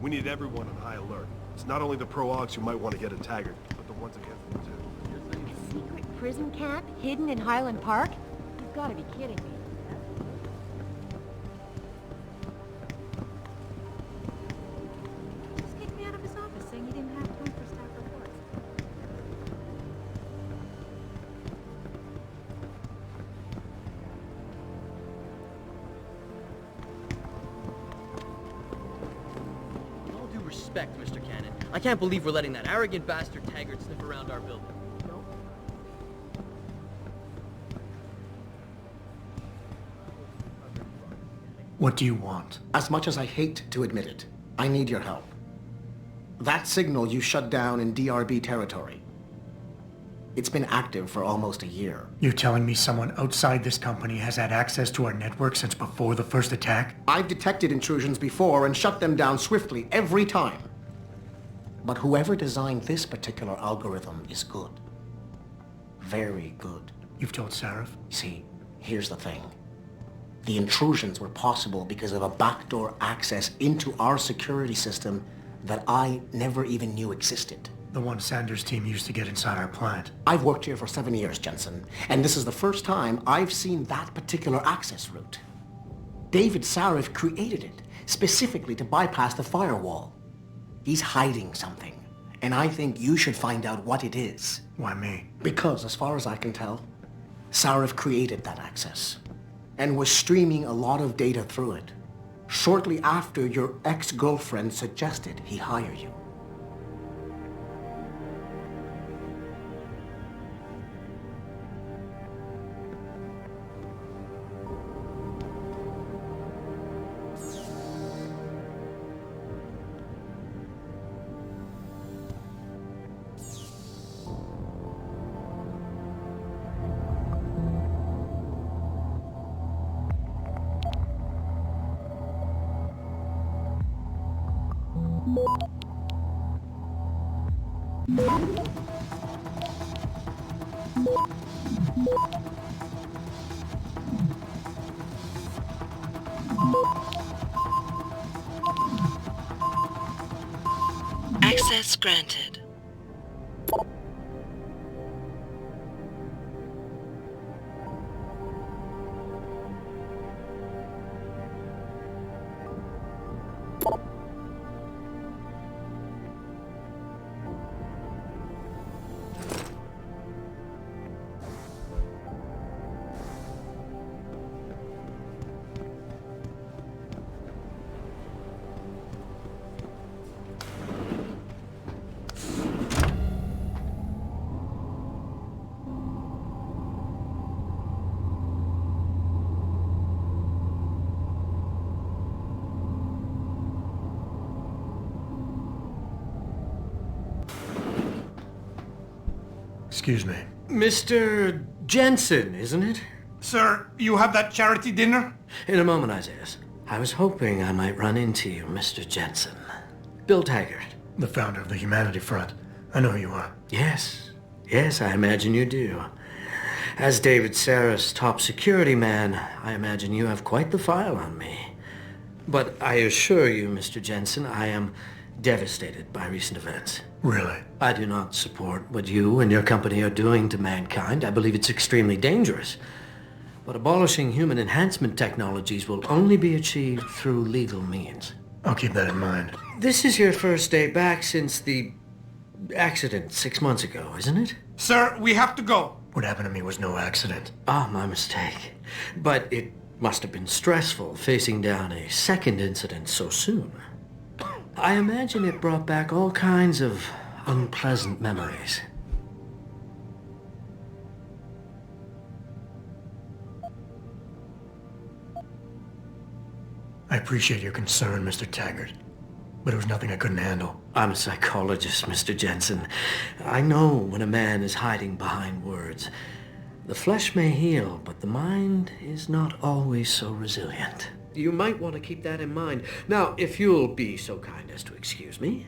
We need everyone on high alert. It's not only the pro-augs who might want to get at Taggart, but the ones against them too. Secret prison camp hidden in Highland Park? You've got to be kidding me. He just kicked me out of his office saying he didn't have time for staff reports. With all due respect, Mr. Cannon, I can't believe we're letting that arrogant bastard Taggart sniff around our building. No? What do you want? As much as I hate to admit it, I need your help. That signal you shut down in DRB territory. It's been active for almost a year. You're telling me someone outside this company has had access to our network since before the first attack? I've detected intrusions before and shut them down swiftly every time. But whoever designed this particular algorithm is good. Very good. You've told Sarif? See, here's the thing. The intrusions were possible because of a backdoor access into our security system that I never even knew existed. The one Sanders' team used to get inside our plant. I've worked here for 7 years, Jensen, and this is the first time I've seen that particular access route. David Sarif created it specifically to bypass the firewall. He's hiding something, and I think you should find out what it is. Why me? Because, as far as I can tell, Sarif created that access and was streaming a lot of data through it shortly after your ex-girlfriend suggested he hire you. Access granted. Excuse me. Mr. Jensen, isn't it? Sir, you have that charity dinner? In a moment, Isaiah. I was hoping I might run into you, Mr. Jensen. Bill Taggart. The founder of the Humanity Front. I know who you are. Yes. Yes, I imagine you do. As David Sarif's top security man, I imagine you have quite the file on me. But I assure you, Mr. Jensen, I am devastated by recent events. Really? I do not support what you and your company are doing to mankind. I believe it's extremely dangerous. But abolishing human enhancement technologies will only be achieved through legal means. I'll keep that in mind. This is your first day back since the accident 6 months ago, isn't it? Sir, we have to go. What happened to me was no accident. Ah, my mistake. But it must have been stressful facing down a second incident so soon. I imagine it brought back all kinds of unpleasant memories. I appreciate your concern, Mr. Taggart, but it was nothing I couldn't handle. I'm a psychologist, Mr. Jensen. I know when a man is hiding behind words. The flesh may heal, but the mind is not always so resilient. You might want to keep that in mind. Now, if you'll be so kind as to excuse me.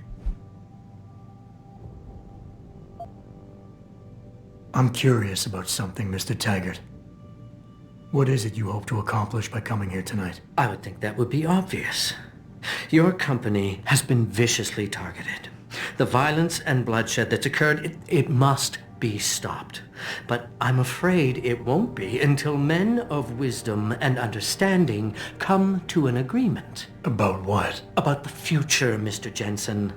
I'm curious about something, Mr. Taggart. What is it you hope to accomplish by coming here tonight? I would think that would be obvious. Your company has been viciously targeted. The violence and bloodshed that's occurred, it must be stopped. But I'm afraid it won't be until men of wisdom and understanding come to an agreement. About what? About the future, Mr. Jensen.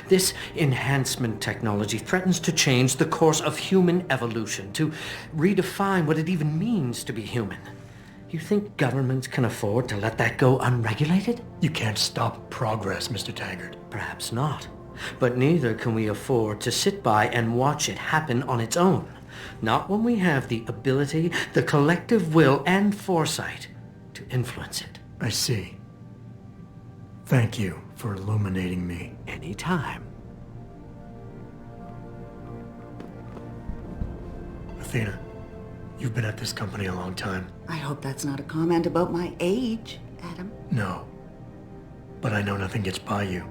This enhancement technology threatens to change the course of human evolution, to redefine what it even means to be human. You think governments can afford to let that go unregulated? You can't stop progress, Mr. Taggart. Perhaps not. But neither can we afford to sit by and watch it happen on its own. Not when we have the ability, the collective will, and foresight to influence it. I see. Thank you for illuminating me. Anytime. Athena, you've been at this company a long time. I hope that's not a comment about my age, Adam. No. But I know nothing gets by you.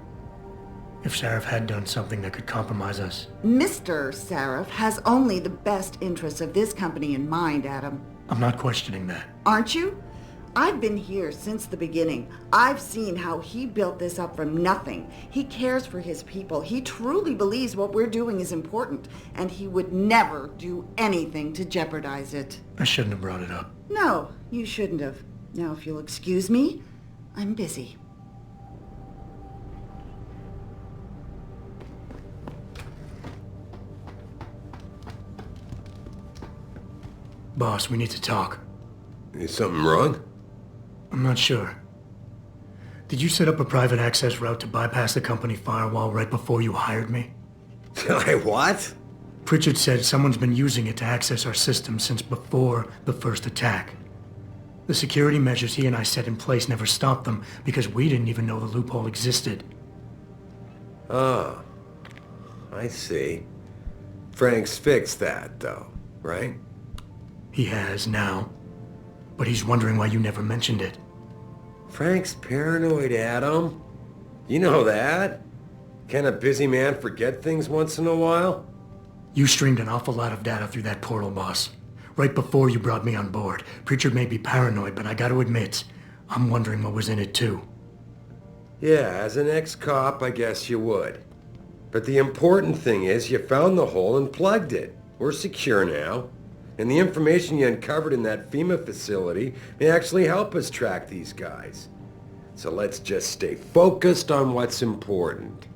If Sarif had done something that could compromise us... Mr. Sarif has only the best interests of this company in mind, Adam. I'm not questioning that. Aren't you? I've been here since the beginning. I've seen how he built this up from nothing. He cares for his people. He truly believes what we're doing is important, and he would never do anything to jeopardize it. I shouldn't have brought it up. No, you shouldn't have. Now, if you'll excuse me, I'm busy. Boss, we need to talk. Is something wrong? I'm not sure. Did you set up a private access route to bypass the company firewall right before you hired me? I what? Pritchard said someone's been using it to access our system since before the first attack. The security measures he and I set in place never stopped them because we didn't even know the loophole existed. Oh, I see. Frank's fixed that, though, right? He has now, but he's wondering why you never mentioned it. Frank's paranoid, Adam. You know that. Can a busy man forget things once in a while? You streamed an awful lot of data through that portal, boss. Right before you brought me on board. Pritchard may be paranoid, but I gotta admit, I'm wondering what was in it too. Yeah, as an ex-cop, I guess you would. But the important thing is you found the hole and plugged it. We're secure now. And the information you uncovered in that FEMA facility may actually help us track these guys. So let's just stay focused on what's important.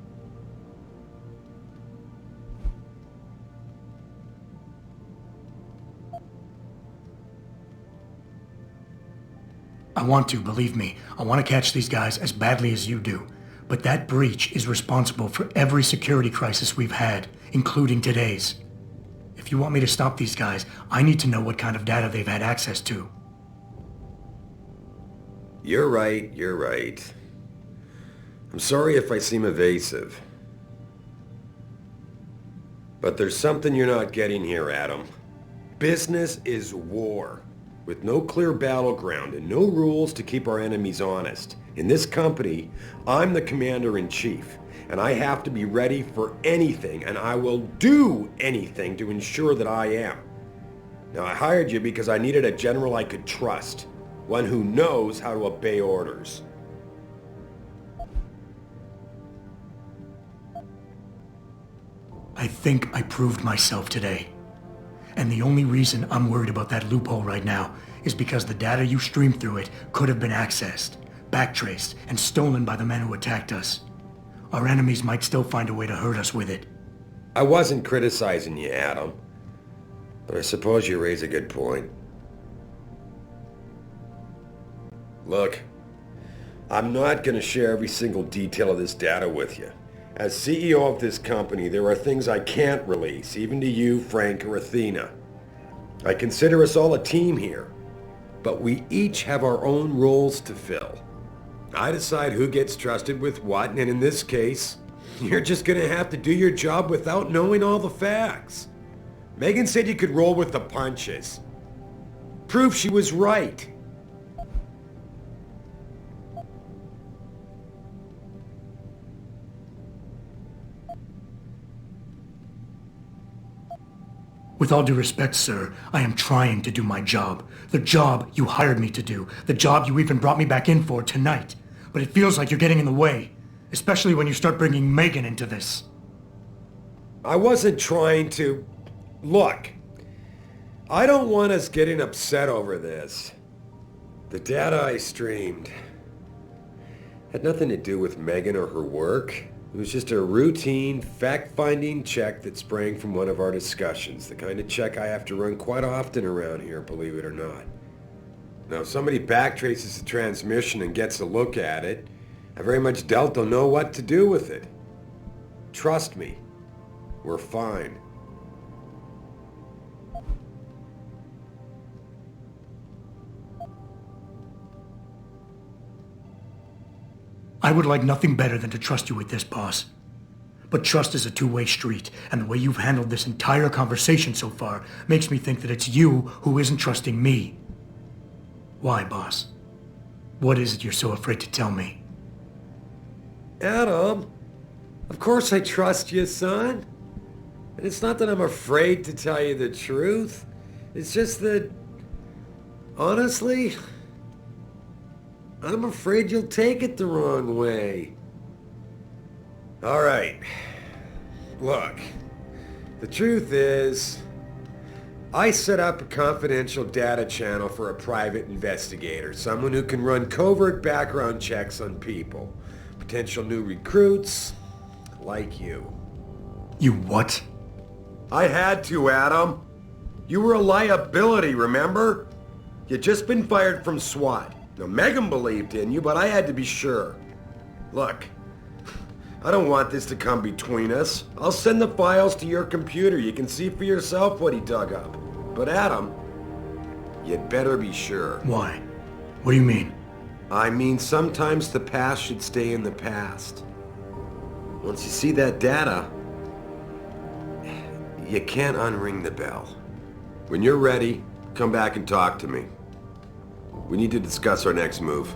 I want to, believe me. I want to catch these guys as badly as you do. But that breach is responsible for every security crisis we've had, including today's. If you want me to stop these guys, I need to know what kind of data they've had access to. You're right, you're right. I'm sorry if I seem evasive. But there's something you're not getting here, Adam. Business is war, with no clear battleground and no rules to keep our enemies honest. In this company, I'm the commander-in-chief. And I have to be ready for anything, and I will do anything to ensure that I am. Now, I hired you because I needed a general I could trust, one who knows how to obey orders. I think I proved myself today. And the only reason I'm worried about that loophole right now is because the data you streamed through it could have been accessed, backtraced, and stolen by the men who attacked us. Our enemies might still find a way to hurt us with it. I wasn't criticizing you, Adam. But I suppose you raise a good point. Look, I'm not going to share every single detail of this data with you. As CEO of this company, there are things I can't release, even to you, Frank, or Athena. I consider us all a team here, but we each have our own roles to fill. I decide who gets trusted with what, and in this case, you're just gonna have to do your job without knowing all the facts. Megan said you could roll with the punches. Proof she was right. With all due respect, sir, I am trying to do my job. The job you hired me to do. The job you even brought me back in for tonight. but it feels like you're getting in the way. Especially when you start bringing Megan into this. I wasn't trying to... Look, I don't want us getting upset over this. The data I streamed had nothing to do with Megan or her work. It was just a routine, fact-finding check that sprang from one of our discussions. The kind of check I have to run quite often around here, believe it or not. Now, if somebody backtraces the transmission and gets a look at it, I very much doubt they'll know what to do with it. Trust me, we're fine. I would like nothing better than to trust you with this, boss. But trust is a two-way street, and the way you've handled this entire conversation so far makes me think that it's you who isn't trusting me. Why, boss? What is it you're so afraid to tell me? Adam, of course I trust you, son. And it's not that I'm afraid to tell you the truth. It's just that, honestly, I'm afraid you'll take it the wrong way. All right. Look, the truth is, I set up a confidential data channel for a private investigator, someone who can run covert background checks on people. Potential new recruits, like you. You what? I had to, Adam. You were a liability, remember? You'd just been fired from SWAT. Now, Megan believed in you, but I had to be sure. Look, I don't want this to come between us. I'll send the files to your computer. You can see for yourself what he dug up. But Adam, you'd better be sure. Why? What do you mean? I mean, sometimes the past should stay in the past. Once you see that data, you can't unring the bell. When you're ready, come back and talk to me. We need to discuss our next move.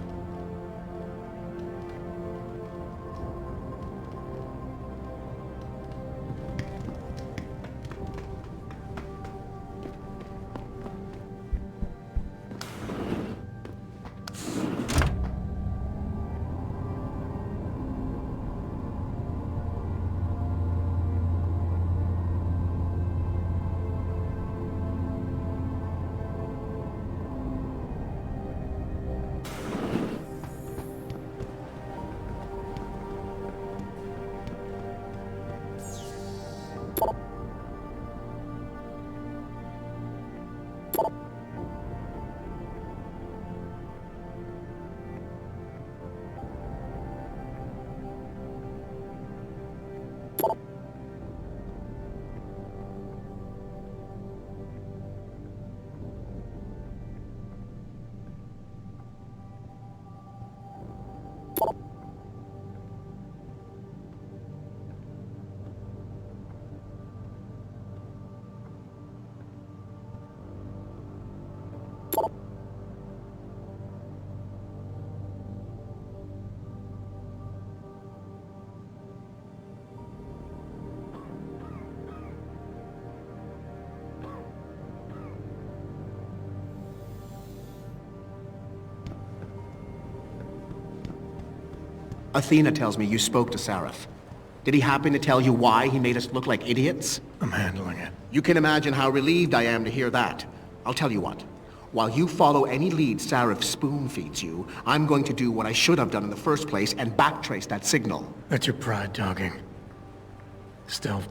Athena tells me you spoke to Sarif. Did he happen to tell you why he made us look like idiots? I'm handling it. You can imagine how relieved I am to hear that. I'll tell you what. While you follow any lead Sarif spoon-feeds you, I'm going to do what I should have done in the first place and backtrace that signal. That's your pride talking. Still,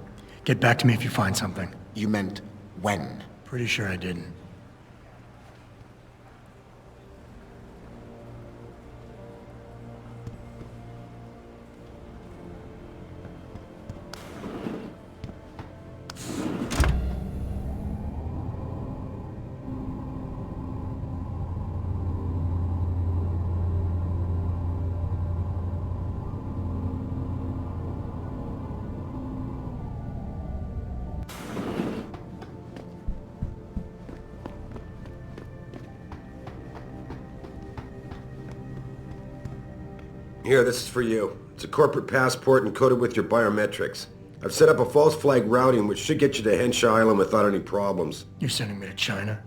get back to me if you find something. You meant when? Pretty sure I didn't. Here, this is for you. It's a corporate passport encoded with your biometrics. I've set up a false flag routing which should get you to HENGSHA Island without any problems. You're sending me to China?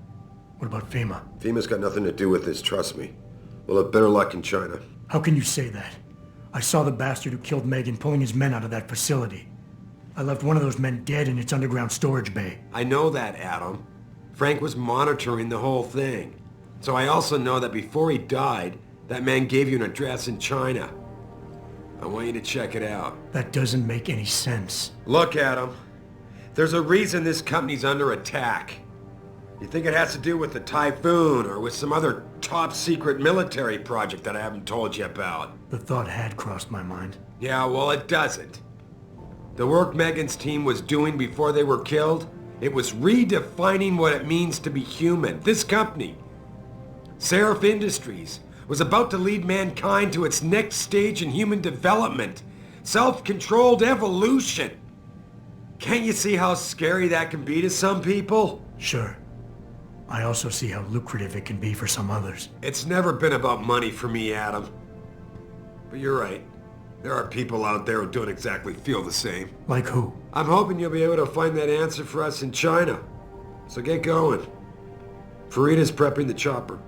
What about FEMA? FEMA's got nothing to do with this, trust me. We'll have better luck in China. How can you say that? I saw the bastard who killed Megan pulling his men out of that facility. I left one of those men dead in its underground storage bay. I know that, Adam. Frank was monitoring the whole thing. So I also know that before he died, that man gave you an address in China. I want you to check it out. That doesn't make any sense. Look, Adam. There's a reason this company's under attack. You think it has to do with the Typhoon or with some other top-secret military project that I haven't told you about? The thought had crossed my mind. Yeah, well, it doesn't. The work Megan's team was doing before they were killed, it was redefining what it means to be human. This company, Sarif Industries, was about to lead mankind to its next stage in human development. Self-controlled evolution. Can't you see how scary that can be to some people? Sure. I also see how lucrative it can be for some others. It's never been about money for me, Adam. But you're right. There are people out there who don't exactly feel the same. Like who? I'm hoping you'll be able to find that answer for us in China. So get going. Farida's prepping the chopper.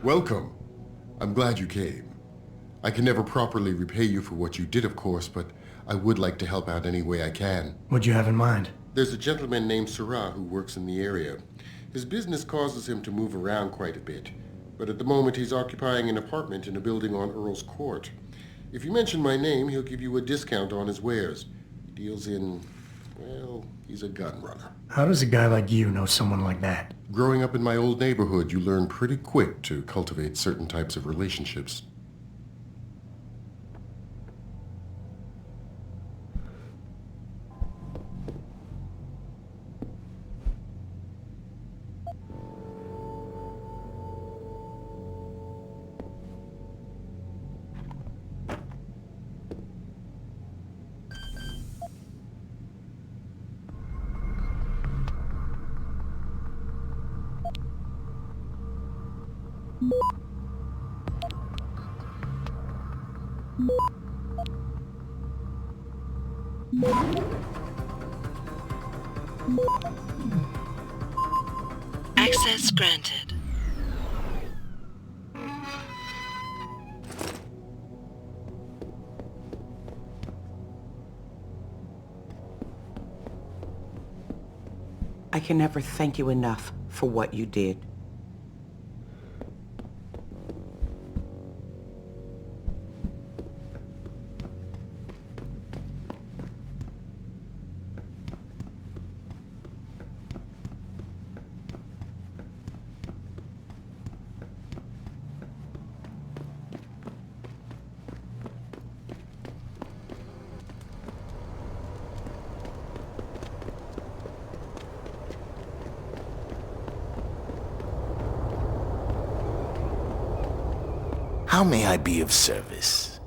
Welcome. I'm glad you came. I can never properly repay you for what you did, of course, but I would like to help out any way I can. What'd you have in mind? There's a gentleman named Sarah who works in the area. His business causes him to move around quite a bit, but at the moment he's occupying an apartment in a building on Earl's Court. If you mention my name, he'll give you a discount on his wares. He deals in, well, he's a gun runner. How does a guy like you know someone like that? Growing up in my old neighborhood, you learn pretty quick to cultivate certain types of relationships. Access granted. I can never thank you enough for what you did. How may I be of service?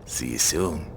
See you soon.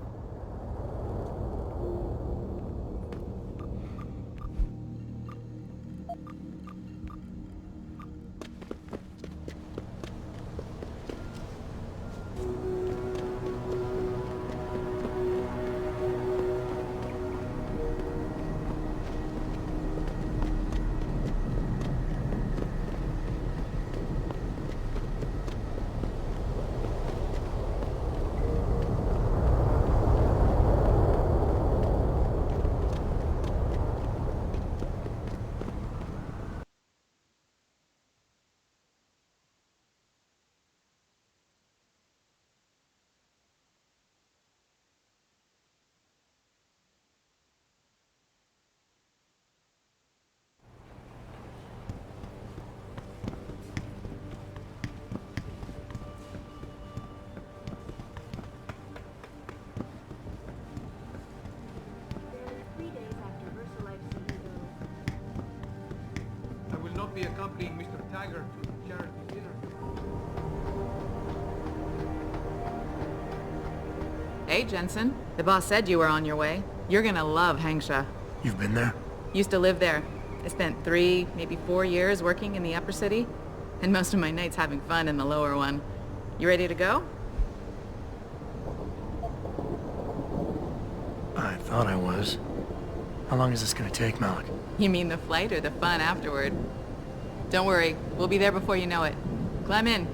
I will not be accompanying Mr. Taggart to the charity dinner. Hey, Jensen. The boss said you were on your way. You're gonna love HENGSHA. You've been there? Used to live there. I spent 3, maybe 4 years working in the upper city, and most of my nights having fun in the lower one. You ready to go? I thought I was. How long is this gonna take, Malik? You mean the flight or the fun afterward? Don't worry, we'll be there before you know it. Climb in.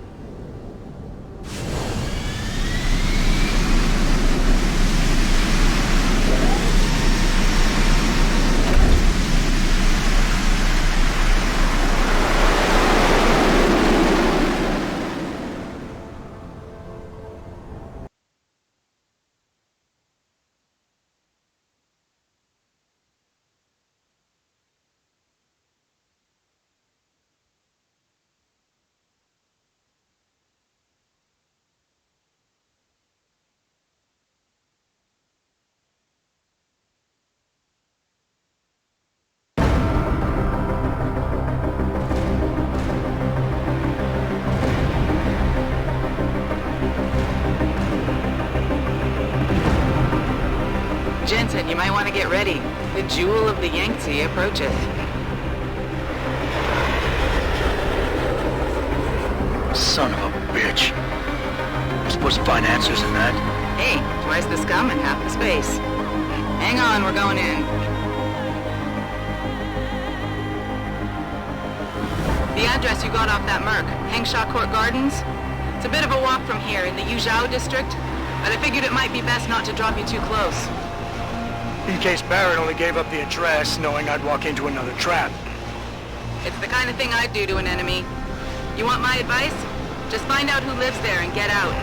Jensen, you might want to get ready. The jewel of the Yangtze approaches. Son of a bitch. We're supposed to find answers in that. Hey, twice the scum and half the space. Hang on, we're going in. The address you got off that Merc, HENGSHA Court Gardens? It's a bit of a walk from here in the Yuzhou district, but I figured it might be best not to drop you too close. In case Barrett only gave up the address, knowing I'd walk into another trap. It's the kind of thing I'd do to an enemy. You want my advice? Just find out who lives there and get out.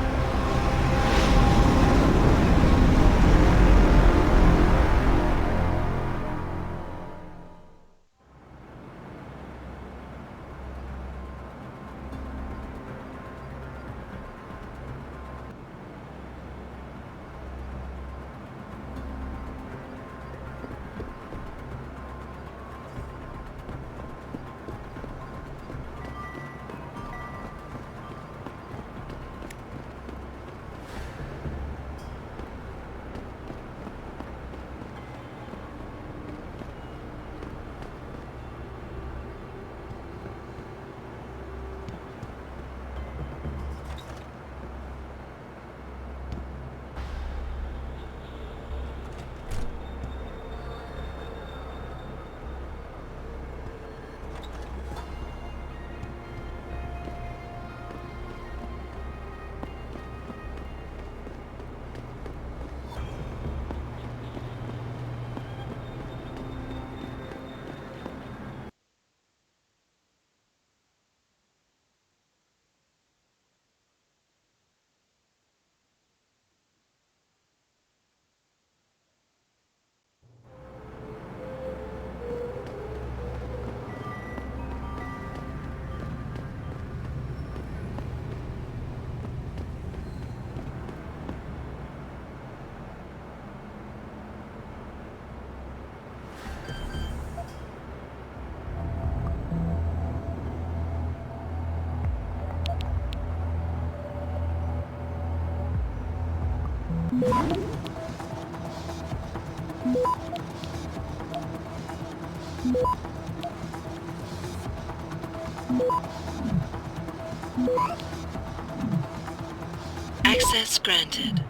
Access granted.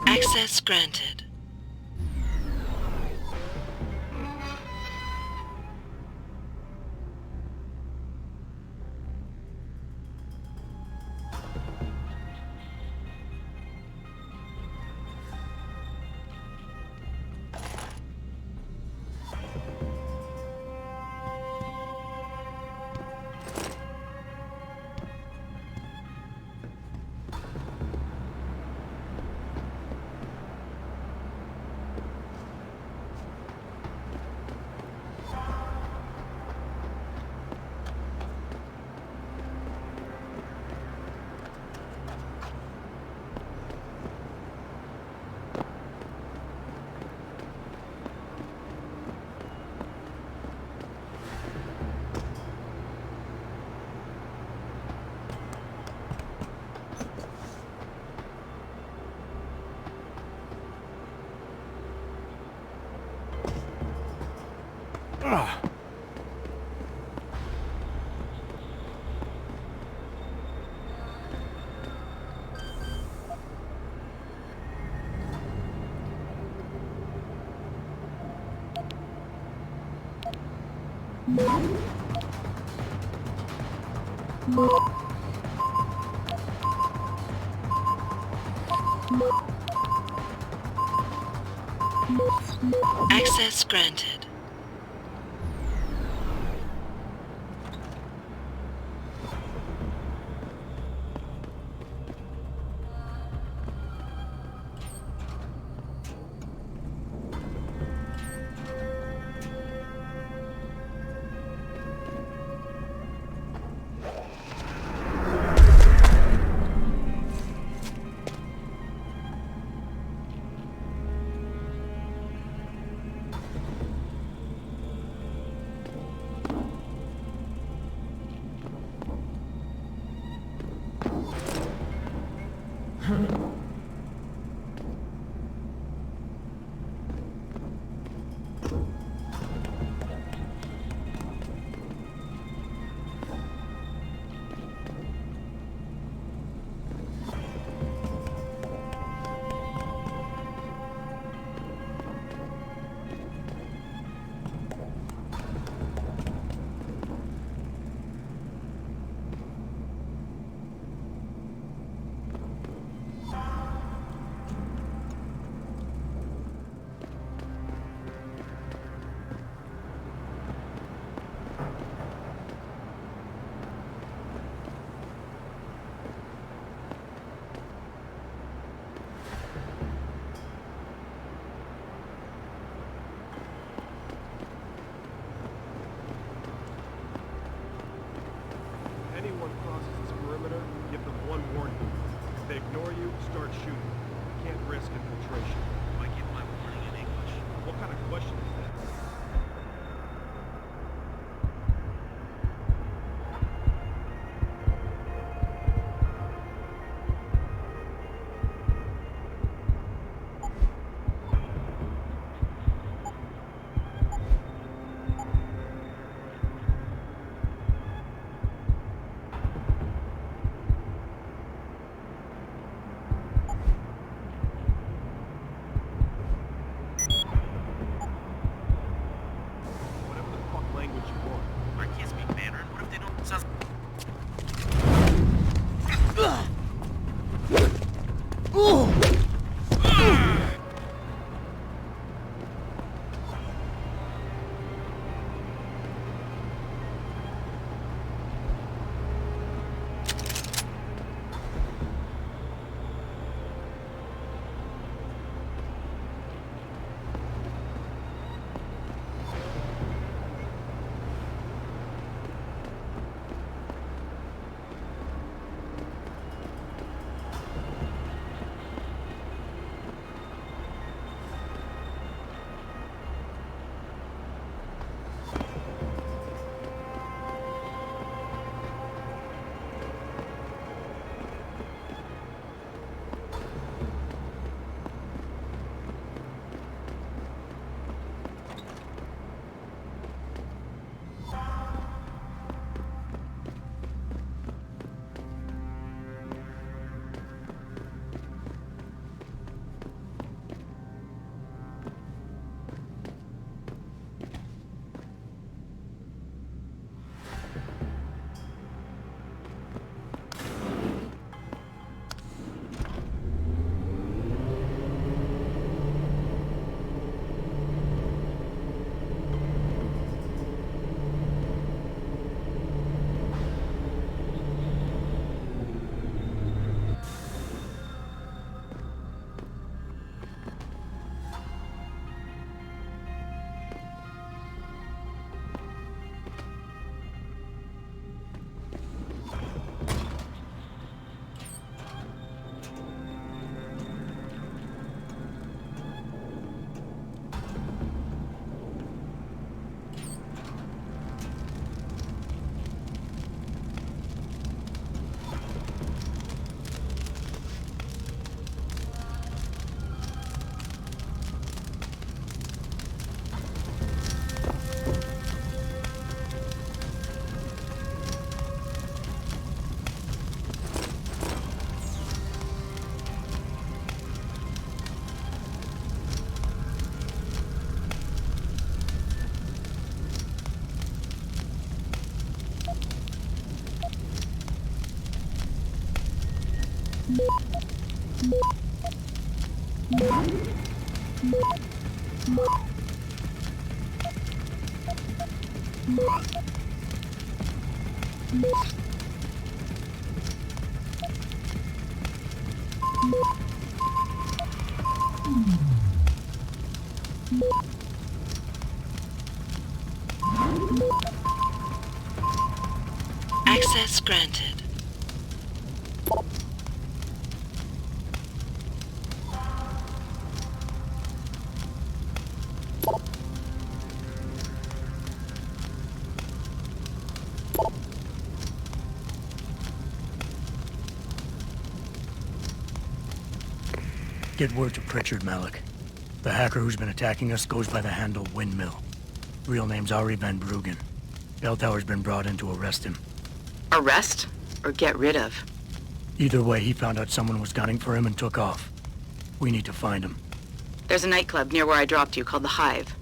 Access granted. Access granted. Anyone crosses this perimeter, give them one warning. If they ignore you, start shooting. You can't risk infiltration. I give my warning in English. What kind of question is that? Access granted. Get word to Pritchard, Malik. The hacker who's been attacking us goes by the handle Windmill. Real name's Ari Van Bruggen. Bell Tower's been brought in to arrest him. Arrest? Or get rid of? Either way, he found out someone was gunning for him and took off. We need to find him. There's a nightclub near where I dropped you called the Hive.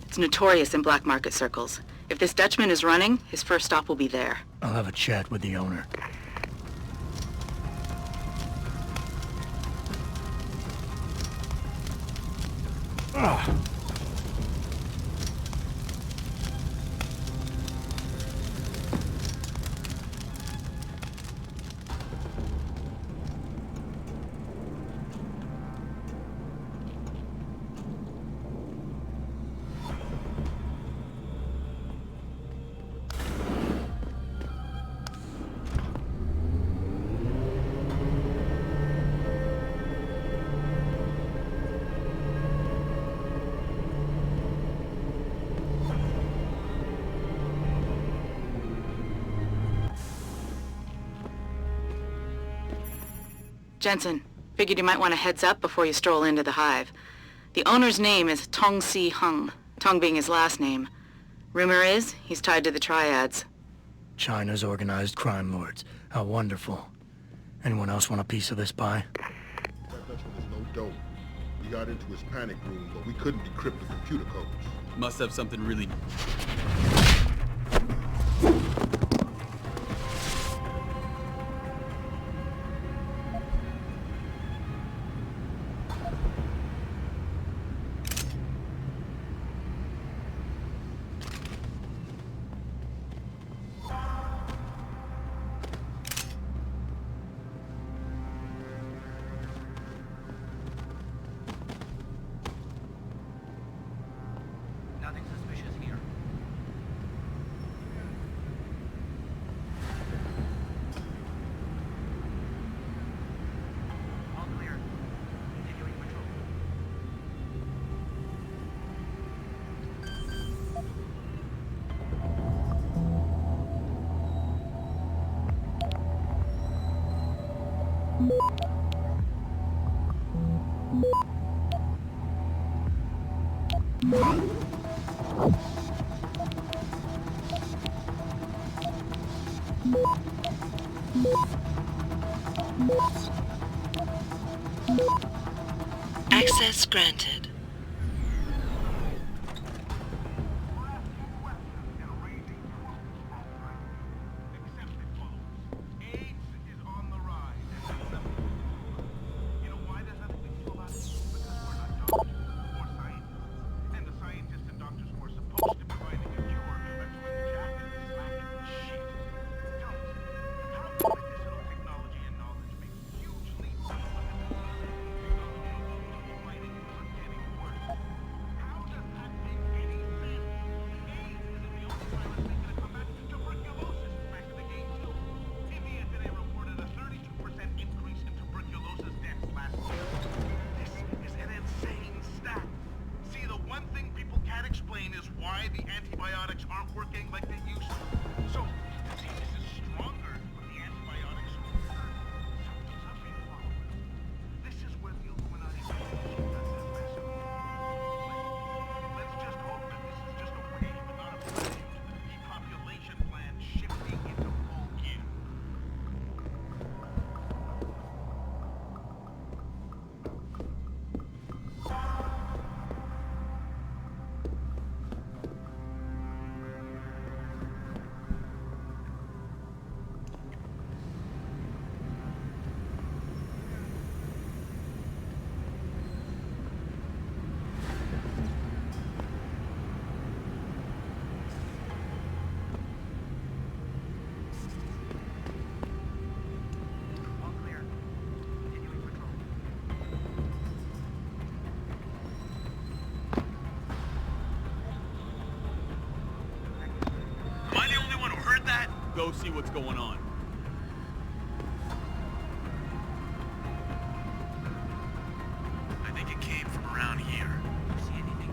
It's notorious in black market circles. If this Dutchman is running, his first stop will be there. I'll have a chat with the owner. Jensen, figured you might want a heads up before you stroll into the Hive. The owner's name is Tong Si Hung, Tong being his last name. Rumor is, he's tied to the Triads. China's organized crime lords. How wonderful. Anyone else want a piece of this pie? That Dutchman is no dope. We got into his panic room, but we couldn't decrypt the computer codes. Must have something really... Access granted. Go see what's going on. I think it came from around here. See anything?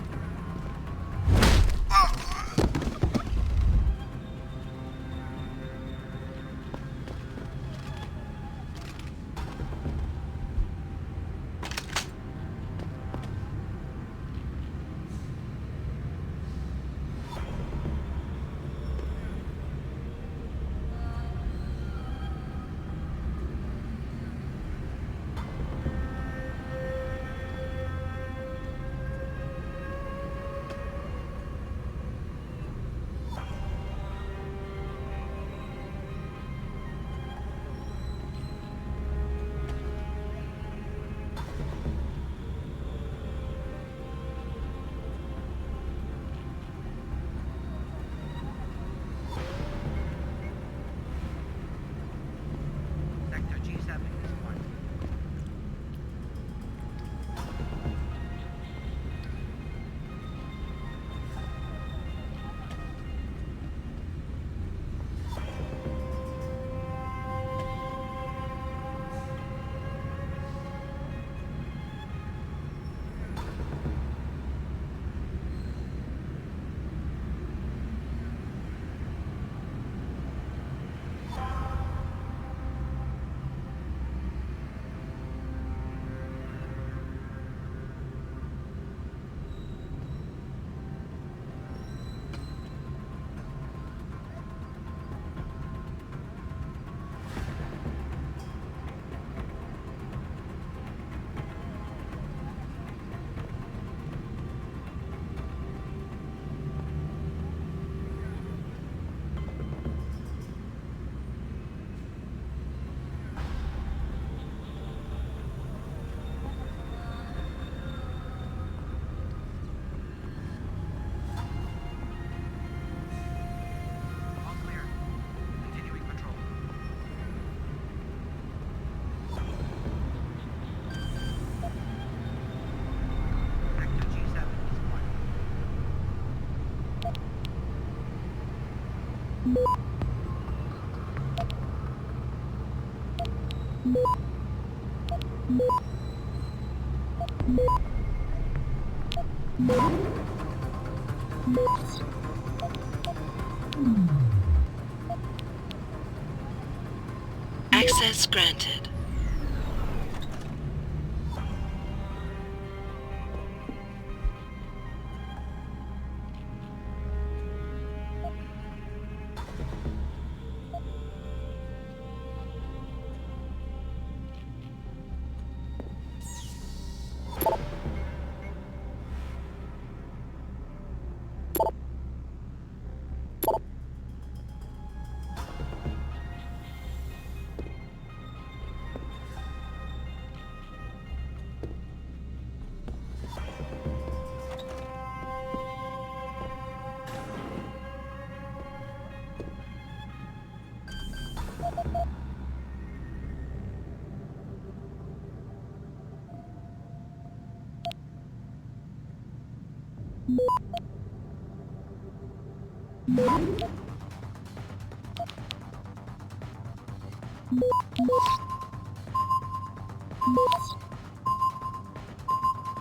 Access granted.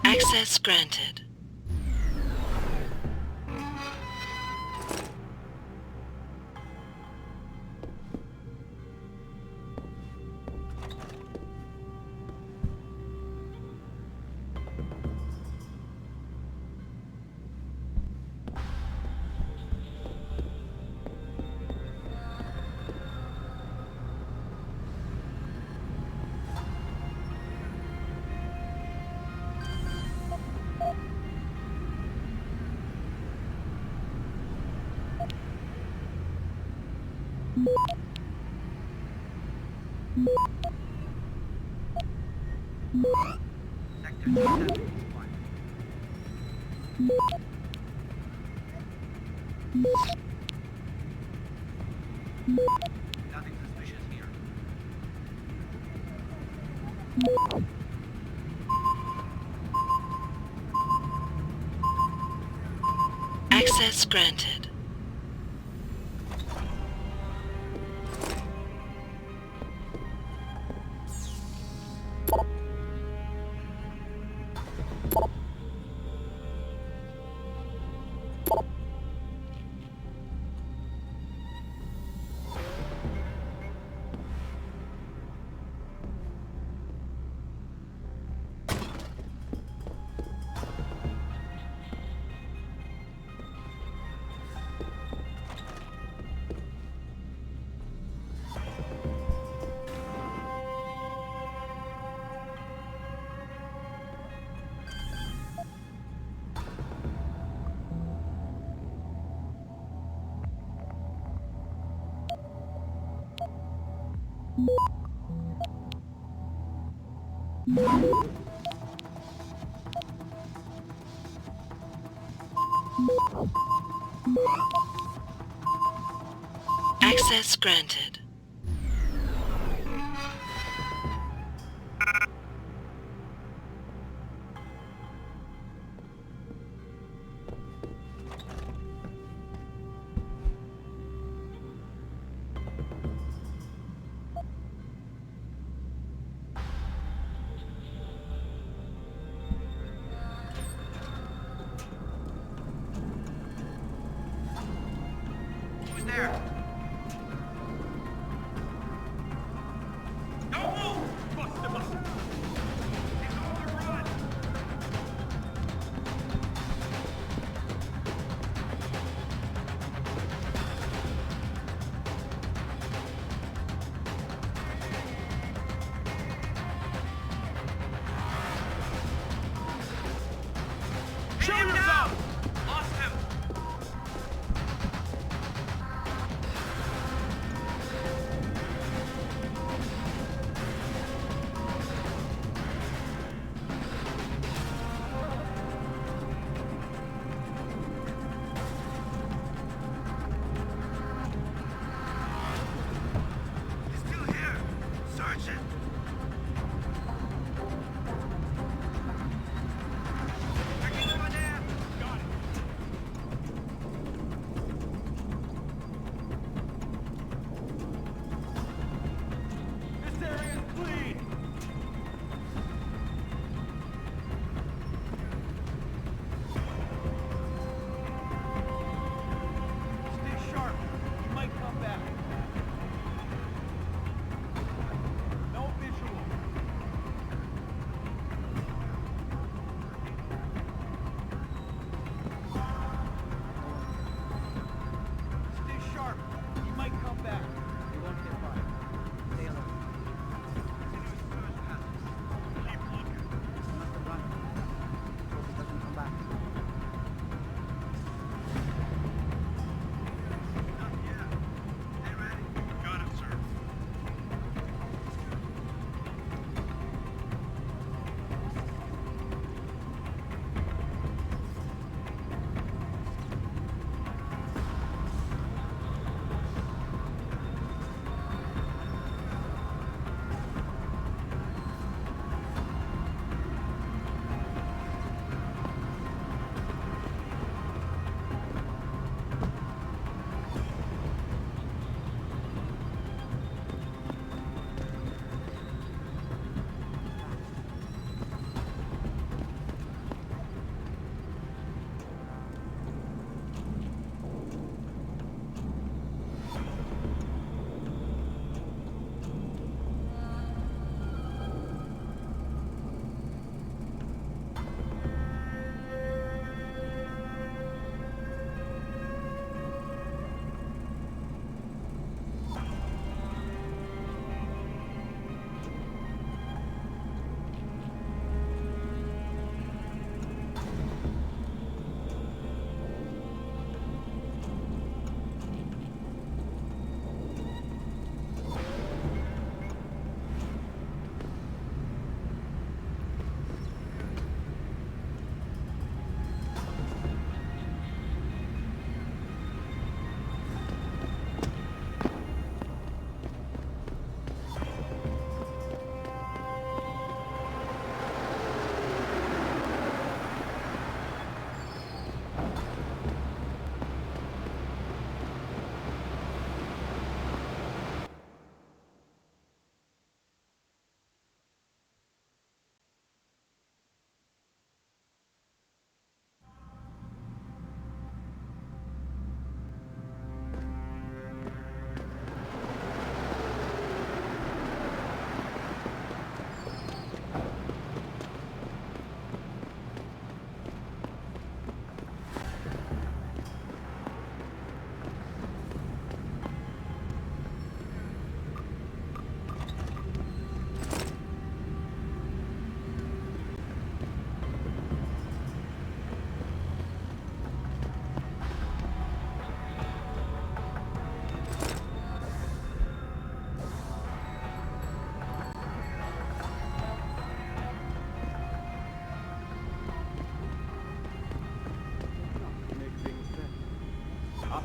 Access granted. Nothing suspicious here. Access granted. Access granted. Who's there? Don't move! Bust him up! He's on the run! Show yourself! Lost him!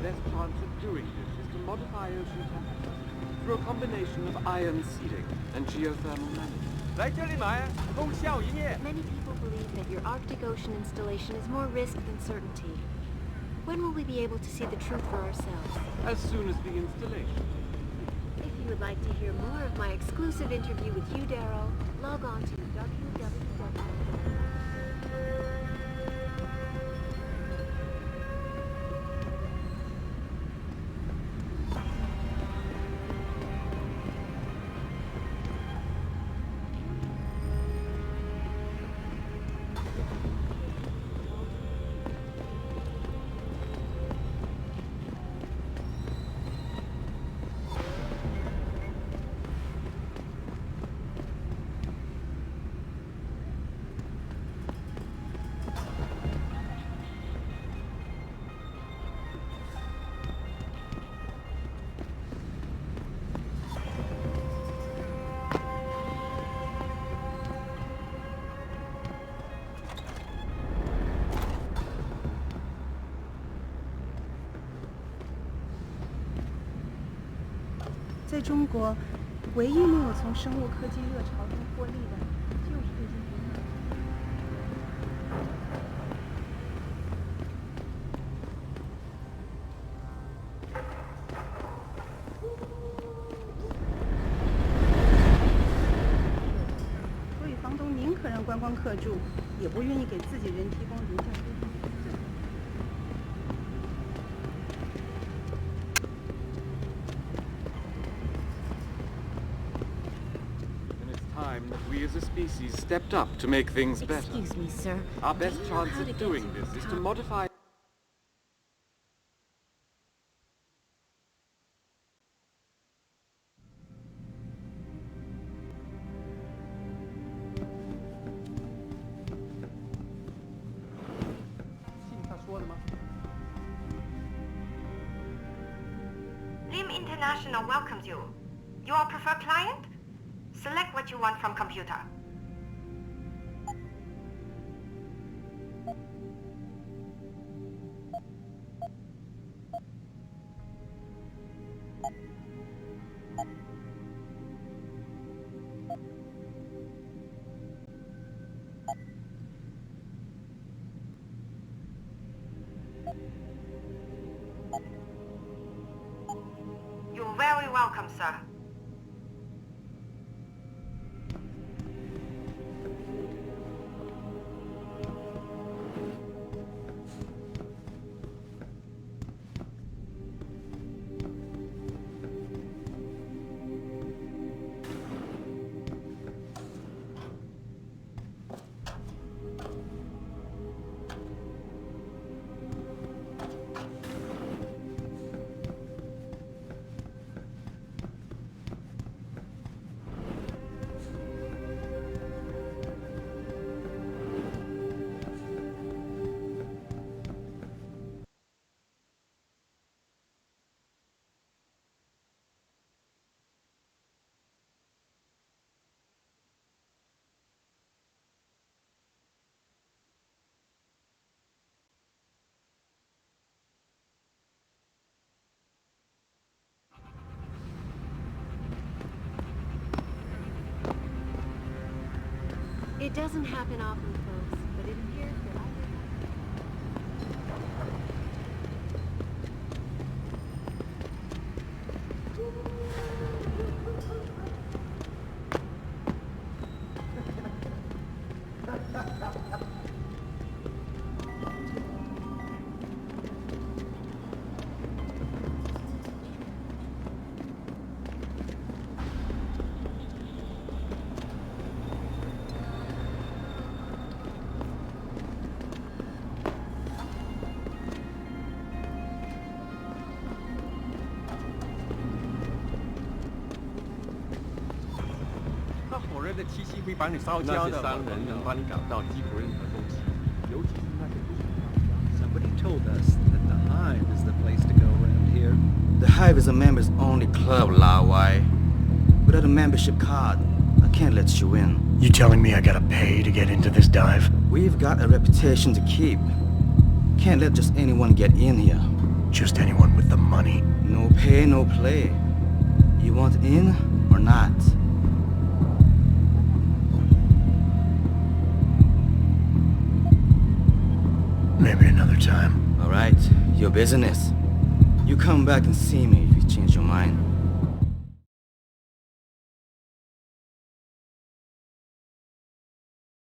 best chance of doing this is to modify ocean temperatures through a combination of ion seeding and geothermal management. Many people believe that your Arctic Ocean installation is more risk than certainty. When will we be able to see the truth for ourselves? As soon as the installation. If you would like to hear more of my exclusive interview with you, Darrow, log on to www.在中国，唯一没有从生物科技热潮中获利的，就是这些人。所以房东宁可让观光客住，也不愿意给自己人提供廉价租金。 We as a species stepped up to make things better. Excuse me, sir. Our best chance of doing this is to modify... Lim International welcomes you. You are preferred client? Select what you want from computer. You're very welcome, sir. It doesn't happen often, folks, but it appears that的气息会把你烧焦的。那些商人能帮你找到几乎任何东西，尤其是那些不是。Somebody told us that the Hive is the place to go around here. The Hive is a members only club, La Wai. Without a membership card, I can't let you in. You telling me I gotta pay to get into this dive? We've got a reputation to keep. Can't let just anyone get in here. Just anyone with money. No pay, no play. You want in or not? Maybe another time. All right, your business. You come back and see me if you change your mind.